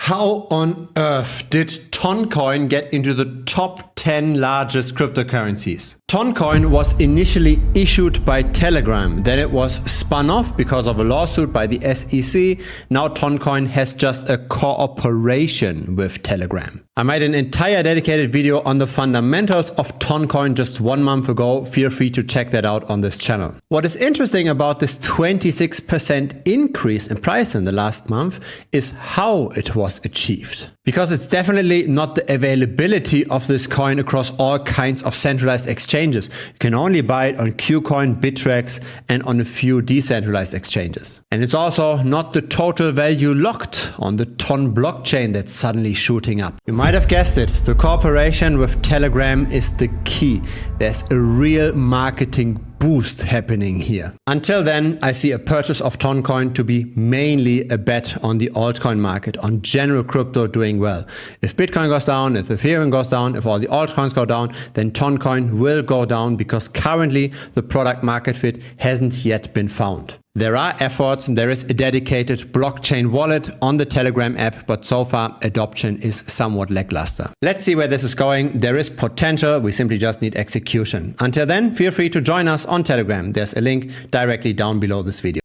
How on earth did Toncoin get into the top 10 largest cryptocurrencies? Toncoin was initially issued by Telegram, then it was spun off because of a lawsuit by the SEC. Now Toncoin has just a cooperation with Telegram. I made an entire dedicated video on the fundamentals of Toncoin just 1 month ago. Feel free to check that out on this channel. What is interesting about this 26% increase in price in the last month is how it was achieved. Because it's definitely not the availability of this coin across all kinds of centralized exchanges. You can only buy it on KuCoin, Bittrex, and on a few decentralized exchanges. And it's also not the total value locked on the Ton blockchain that's suddenly shooting up. You might have guessed it, the cooperation with Telegram is the key. There's a real marketing boost happening here. Until then, I see a purchase of Toncoin to be mainly a bet on the altcoin market, on general crypto doing well. If Bitcoin goes down, if Ethereum goes down, if all the altcoins go down, then Toncoin will go down because currently the product market fit hasn't yet been found. There are efforts, there is a dedicated blockchain wallet on the Telegram app, but so far adoption is somewhat lackluster. Let's see where this is going. There is potential, we simply just need execution. Until then, feel free to join us on Telegram. There's a link directly down below this video.